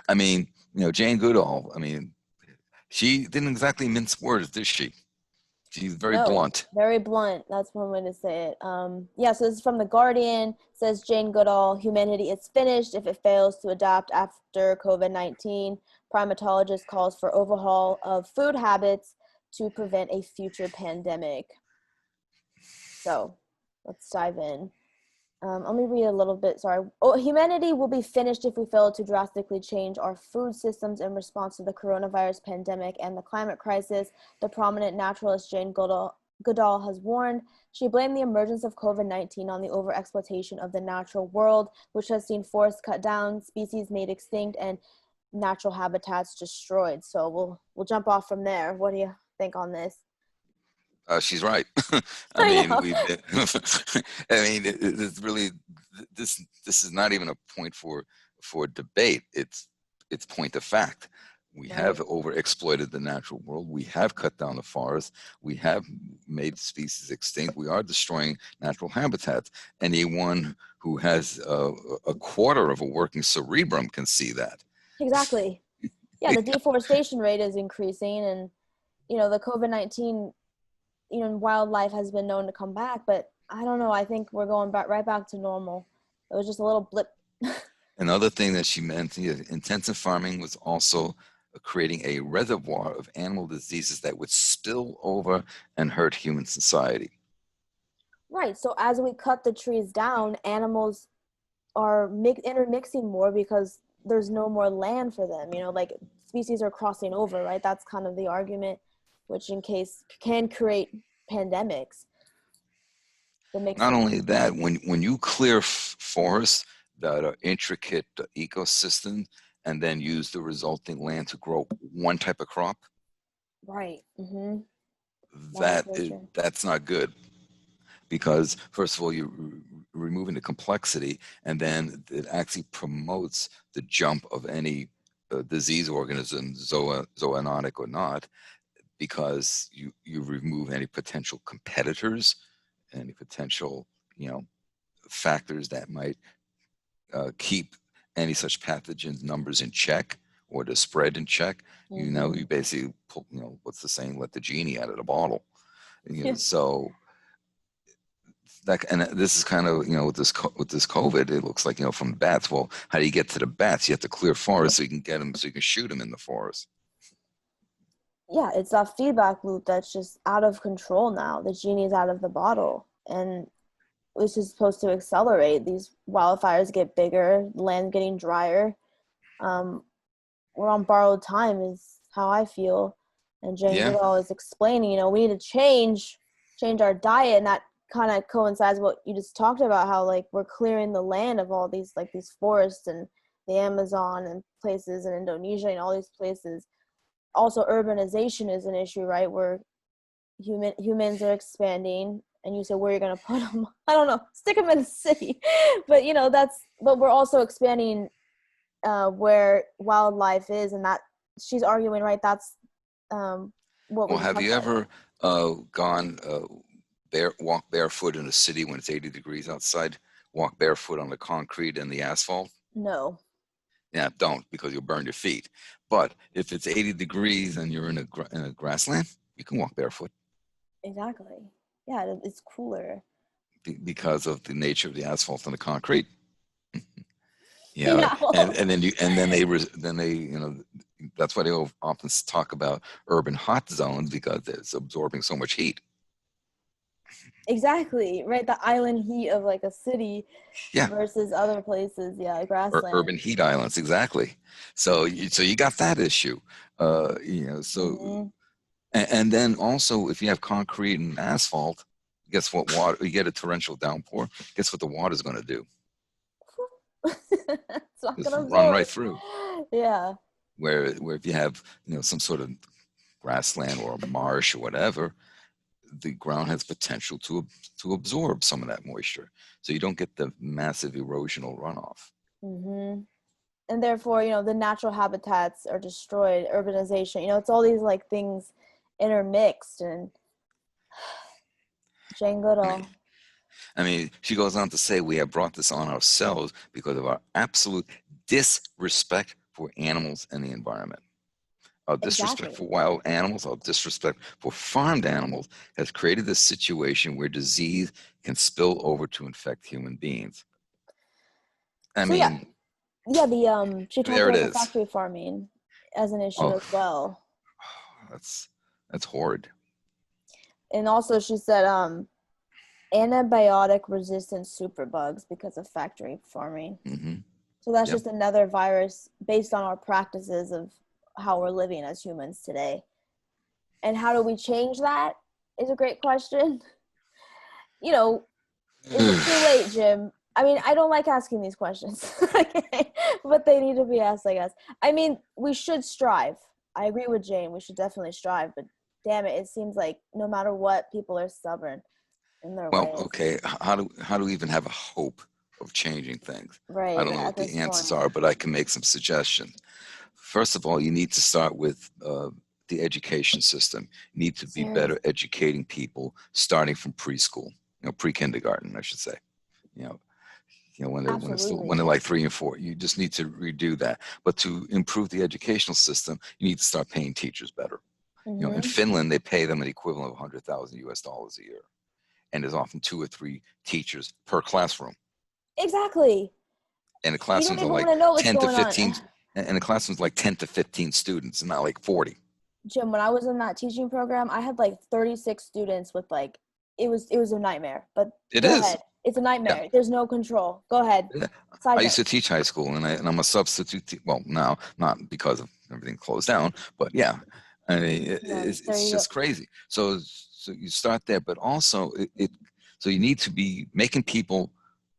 I mean, Jane Goodall, I mean, she didn't exactly mince words, did she? She's very No, blunt. very blunt. That's one way to say it. Yeah, so this is from The Guardian. It says Jane Goodall, humanity is finished if it fails to adapt after COVID-19. Primatologist calls for overhaul of food habits to prevent a future pandemic. So let's dive in. Let me read a little bit. Sorry. Oh, humanity will be finished if we fail to drastically change our food systems in response to the coronavirus pandemic and the climate crisis, the prominent naturalist Jane Goodall has warned. She blamed the emergence of COVID-19 on the overexploitation of the natural world, which has seen forests cut down, species made extinct, and natural habitats destroyed. So we'll jump off from there. What do you think on this? She's right. I I mean, know. we've been, I mean, it's really, this is not even a point for debate. It's point of fact. We have Right. overexploited the natural world. We have cut down the forest. We have made species extinct. We are destroying natural habitats. Anyone who has a quarter of a working cerebrum can see that. Exactly. Yeah, the deforestation rate is increasing, and the COVID-19, wildlife has been known to come back, but I don't know. I think we're going back right back to normal. It was just a little blip. Another thing that she meant, intensive farming was also creating a reservoir of animal diseases that would spill over and hurt human society. Right. So as we cut the trees down, animals are intermixing more because there's no more land for them. Like species are crossing over, right? That's kind of the argument, which in case can create pandemics. The Not mixing. only that, when you clear forests that are intricate ecosystems and then use the resulting land to grow one type of crop, Right. Mm-hmm. Monoculture. that's not good, because first of all, you're removing the complexity, and then it actually promotes the jump of any disease organism, zoonotic or not, because you remove any potential competitors, any potential factors that might keep any such pathogen numbers in check or the spread in check. Mm-hmm. You basically pull, what's the saying, let the genie out of the bottle. Yeah. So that, and this is kind of, with this COVID, it looks like, from bats. Well, how do you get to the bats? You have to clear forest so you can get them, so you can shoot them in the forest. Yeah, it's that feedback loop that's just out of control now. The genie's out of the bottle, and which is supposed to accelerate. These wildfires get bigger, land getting drier. Um, we're on borrowed time, is how I feel. And Jane Yeah. Goodall is explaining, we need to change our diet, and that kind of coincides with what you just talked about, how like we're clearing the land of all these these forests and the Amazon and places in Indonesia and all these places. Also, urbanization is an issue, right? Where humans are expanding, and you said where you're going to put them. I don't know, stick them in the city. But but we're also expanding where wildlife is, and that she's arguing, right? That's what we Well, just have talked you about. ever gone walk barefoot in a city when it's 80 degrees outside? Walk barefoot on the concrete and the asphalt? No. Yeah, don't, because you'll burn your feet. But if it's 80 degrees and you're in a grassland, you can walk barefoot Exactly. Yeah, it's cooler. because of the nature of the asphalt and the concrete. Yeah. And then they that's why they often talk about urban hot zones, because it's absorbing so much heat. Exactly, right? The island heat of like a city Yeah, versus other places. Yeah, grassland. urban heat islands, exactly. So you got that issue. So Hmm. and then also, if you have concrete and asphalt, guess what? Water, you get a torrential downpour. Guess what the water's going to do? It's not Just gonna run right absorb. through. Yeah. Where if you have some sort of grassland or a marsh or whatever, the ground has potential to absorb some of that moisture, so you don't get the massive erosional runoff. Hmm. And therefore, the natural habitats are destroyed. Urbanization. It's all these like things intermixed. And Jane I mean, Goodall. she goes on to say, we have brought this on ourselves because of our absolute disrespect for animals and the environment. Our disrespect Exactly. for wild animals, our disrespect for farmed animals has created this situation where disease can spill over to infect human beings. I So yeah, mean, she talked there it about the is. factory farming as an issue Oh, as well. that's horrid. And also she said antibiotic resistant superbugs because of factory farming. Hmm. So that's Yep. just another virus based on our practices of how we're living as humans today. And how do we change that is a great question. You know, is it too late, Jim? I mean, I don't like asking these questions, okay, but they need to be asked, I guess. I mean, we should strive. I agree with Jane. We should definitely strive, but damn it, it seems like no matter what, people are stubborn in their Well, ways. okay. How do we even have a hope of changing things? I Right, don't know at what the this answers point. are, but I can make some suggestions. First of all, you need to start with the education system. You need to be better Seriously. educating people starting from preschool, pre-kindergarten, I should say. You know, when they're Absolutely. like 3 and 4. You just need to redo that. But to improve the educational system, you need to start paying teachers better. In Mm-hmm. Finland, they pay them an equivalent of 100,000 US dollars a year, and there's often 2 or 3 teachers per classroom. Exactly. And the You don't classrooms are even like want to know what's 10 to going on. 15, and the classrooms like 10 to 15 students, and not like 40. Jim, when I was in that teaching program, I had like 36 students with like it was a nightmare. But It go is. ahead. It's a Yeah. nightmare. There's no control. Go ahead. Yeah. Side I note. used to teach high school, and I'm a substitute. Well, now not because of everything closed down, but yeah, I mean, There it's you go. just crazy. So you start there, but also so you need to be making people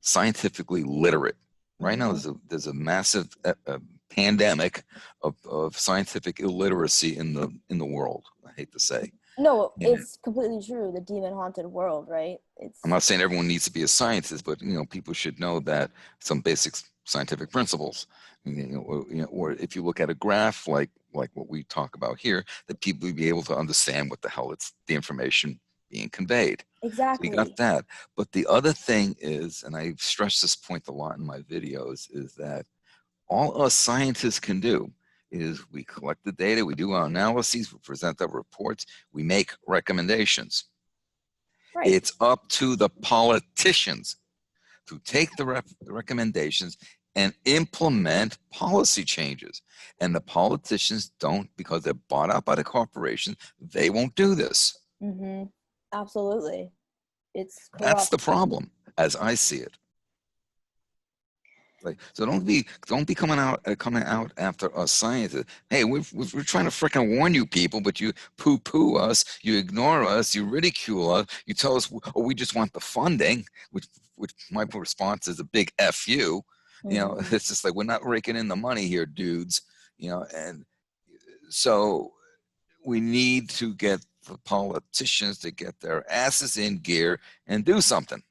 scientifically literate. Right now, Hmm. there's a massive pandemic of scientific illiteracy in the world. I hate to say. No, And it's completely true. The demon haunted world, right? I'm It's not saying everyone needs to be a scientist, but people should know that some basic scientific principles. Or if you look at a graph like what we talk about here, that people will be able to understand what the hell it's the information being conveyed. So you got exactly. that. But the other thing is, and I stress this point a lot in my videos, is that all us scientists can do is we collect the data, we do our analyses, we present our reports, we make recommendations. Right. It's up to the politicians to take the recommendations and implement policy changes. And the politicians don't, because they're bought out by the corporations, they won't do this. Mm-hmm. Absolutely. It's That's the corrupt. problem, as I see it. Like, so don't be coming out after us scientists. Hey, we're trying to freaking warn you people, but you poo-poo us, you ignore us, you ridicule us, you tell us, oh, we just want the funding, which my response is a big F you. Mm-hmm. It's just like, we're not raking in the money here, dudes. And so we need to get the politicians to get their asses in gear and do something.